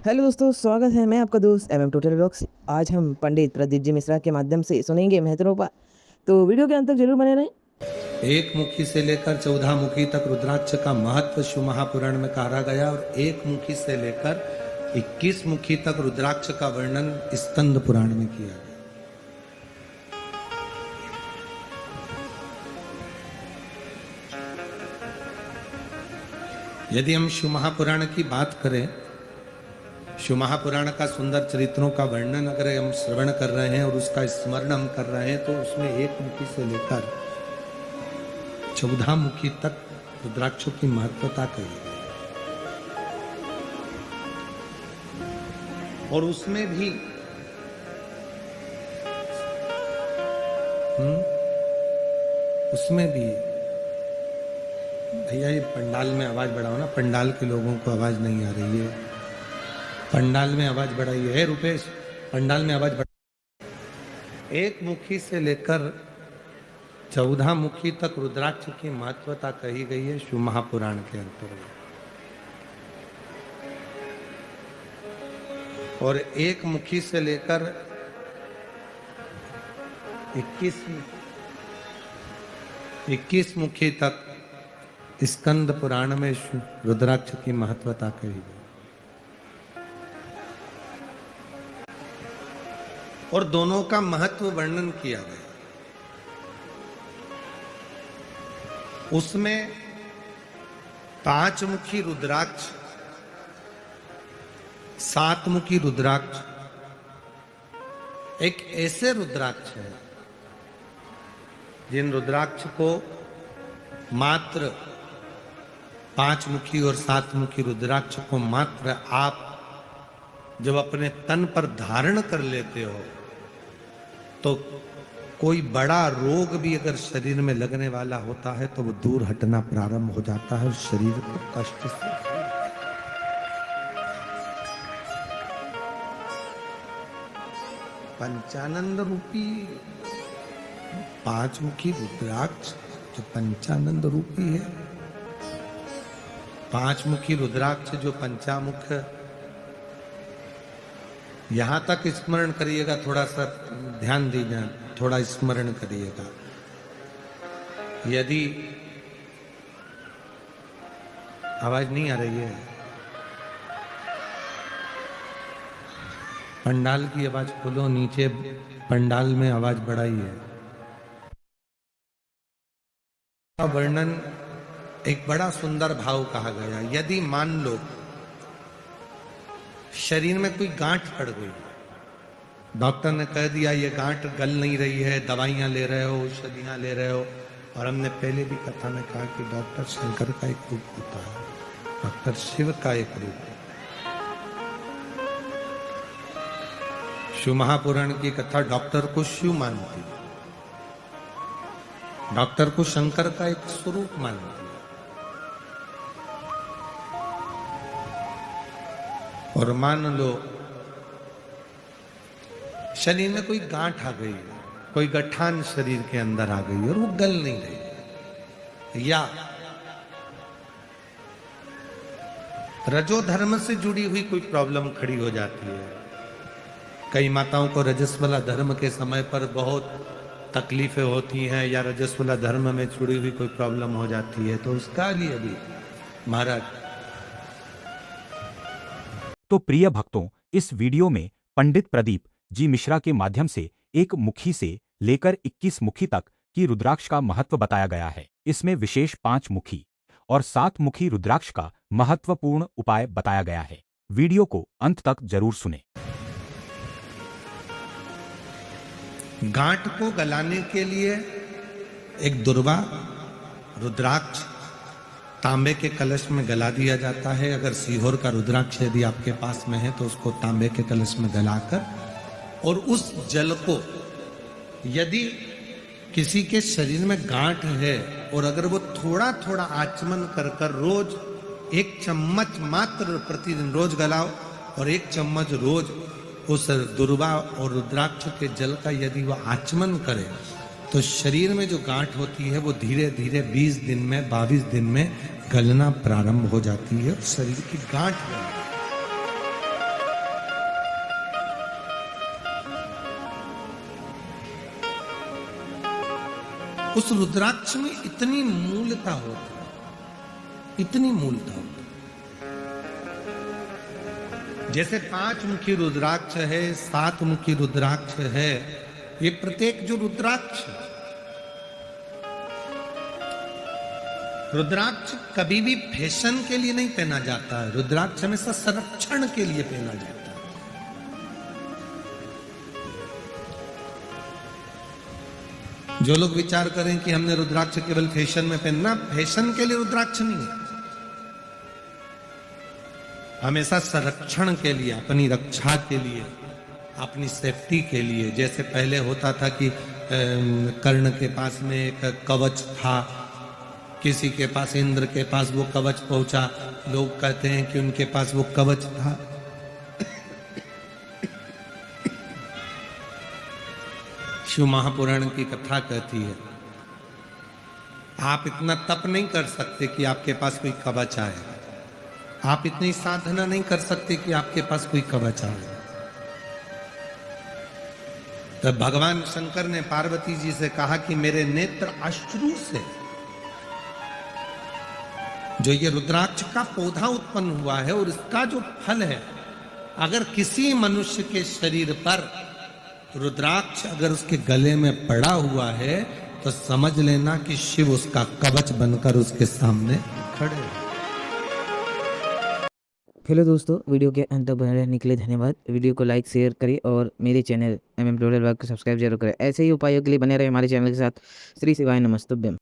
Hello दोस्तों, स्वागत है। मैं आपका दोस्त टोटल व्लॉग्स। आज हम पंडित प्रदीप जी मिश्रा के माध्यम से सुनेंगे महत्वों। तो वीडियो के अंत तक जरूर बने रहें। एक मुखी से लेकर 14 मुखी तक रुद्राक्ष का महत्व शिव महापुराण में कहा गया और एक मुखी से लेकर 21 मुखी तक रुद्राक्ष का वर्णन स्कंद पुराण में किया गया। यदि हम शिव महापुराण की बात करें, शिव महापुराण का सुंदर चरित्रों का वर्णन अगर हम श्रवण कर रहे हैं और उसका स्मरण हम कर रहे हैं, तो उसमें एक मुखी से लेकर 14 मुखी तक रुद्राक्षों की महत्वता कही गई। और उसमें भी भैया ये पंडाल में आवाज बढ़ाओ ना, पंडाल के लोगों को आवाज नहीं आ रही है। पंडाल में आवाज बढ़ाई है रुपेश, पंडाल में आवाज बढ़ा। एक मुखी से लेकर 14 मुखी तक रुद्राक्ष की महत्वता कही गई है शिव महापुराण के अंतर्गत। और एक मुखी से लेकर 21 मुखी तक स्कंद पुराण में रुद्राक्ष की महत्वता कही गई। और दोनों का महत्व वर्णन किया गया। उसमें 5 मुखी रुद्राक्ष, 7 मुखी रुद्राक्ष एक ऐसे रुद्राक्ष है जिन रुद्राक्ष को मात्र 5 मुखी और 7 मुखी रुद्राक्ष को मात्र आप जब अपने तन पर धारण कर लेते हो, तो कोई बड़ा रोग भी अगर शरीर में लगने वाला होता है तो वो दूर हटना प्रारंभ हो जाता है और शरीर को कष्ट से। पंचानंद रूपी 5 मुखी रुद्राक्ष जो पंचानंद रूपी है, 5 मुखी रुद्राक्ष जो पंचामुख, यहां तक स्मरण करिएगा, थोड़ा सा ध्यान दीजिए, थोड़ा स्मरण करिएगा। यदि आवाज नहीं आ रही है, पंडाल की आवाज खोलो, नीचे पंडाल में आवाज बढ़ाई है। वर्णन एक बड़ा सुंदर भाव कहा गया। यदि मान लो शरीर में कोई गांठ पड़ गई, डॉक्टर ने कह दिया ये गांठ गल नहीं रही है, दवाइयां ले रहे हो, औषधियां ले रहे हो, और हमने पहले भी कथा में कहा कि डॉक्टर शंकर का एक रूप होता है, डॉक्टर शिव का एक रूप है। शिव महापुराण की कथा डॉक्टर को शिव मानती, डॉक्टर को शंकर का एक स्वरूप मानती। और मान लो शरीर में कोई गांठ आ गई, कोई गठान शरीर के अंदर आ गई और वो गल नहीं रही, या रजोधर्म से जुड़ी हुई कोई प्रॉब्लम खड़ी हो जाती है। कई माताओं को रजस्वला धर्म के समय पर बहुत तकलीफें होती हैं, या रजस्वला धर्म में जुड़ी हुई कोई प्रॉब्लम हो जाती है, तो उसका लिए भी महाराज। तो प्रिय भक्तों, इस वीडियो में पंडित प्रदीप जी मिश्रा के माध्यम से एक मुखी से लेकर 21 मुखी तक की रुद्राक्ष का महत्व बताया गया है। इसमें विशेष 5 मुखी और 7 मुखी रुद्राक्ष का महत्वपूर्ण उपाय बताया गया है। वीडियो को अंत तक जरूर सुनें। गांठ को गलाने के लिए एक दुर्वा रुद्राक्ष तांबे के कलश में गला दिया जाता है। अगर सीहोर का रुद्राक्ष यदि आपके पास में है तो उसको तांबे के कलश में गलाकर, और उस जल को यदि किसी के शरीर में गांठ है और अगर वो थोड़ा थोड़ा आचमन कर कर रोज 1 चम्मच मात्र प्रतिदिन रोज गलाओ, और 1 चम्मच रोज उस दुर्वा और रुद्राक्ष के जल का यदि वो आचमन करे, तो शरीर में जो गांठ होती है वो धीरे धीरे 20 दिन में 22 दिन में गलना प्रारंभ हो जाती है और शरीर की गांठ उस रुद्राक्ष में इतनी मूलता होती है, इतनी मूलता होती है। जैसे 5 मुखी रुद्राक्ष है, 7 मुखी रुद्राक्ष है, ये प्रत्येक जो रुद्राक्ष, रुद्राक्ष कभी भी फैशन के लिए नहीं पहना जाता है, रुद्राक्ष हमेशा संरक्षण के लिए पहना जाता है। जो लोग विचार करें कि हमने रुद्राक्ष केवल फैशन में पहनना, फैशन के लिए रुद्राक्ष नहीं है, हमेशा संरक्षण के लिए, अपनी रक्षा के लिए, अपनी सेफ्टी के लिए। जैसे पहले होता था कि कर्ण के पास में एक कवच था, किसी के पास, इंद्र के पास वो कवच पहुंचा, लोग कहते हैं कि उनके पास वो कवच था। शिव महापुराण की कथा कहती है, आप इतना तप नहीं कर सकते कि आपके पास कोई कवच आए, आप इतनी साधना नहीं कर सकते कि आपके पास कोई कवच आए। तो भगवान शंकर ने पार्वती जी से कहा कि मेरे नेत्र अश्रु से जो ये रुद्राक्ष का पौधा उत्पन्न हुआ है और इसका जो फल है, अगर किसी मनुष्य के शरीर पर रुद्राक्ष अगर उसके गले में पड़ा हुआ है तो समझ लेना कि शिव उसका कवच बनकर उसके सामने खड़े हैं। हेलो दोस्तों, वीडियो के अंत तक बने रहने के लिए धन्यवाद। वीडियो को लाइक शेयर करें और मेरे चैनल MM टोटल वर्क को सब्सक्राइब जरूर करें। ऐसे ही उपायों के लिए बने रहे हमारे चैनल के साथ। श्री शिवाय नमस्तुभ्यम।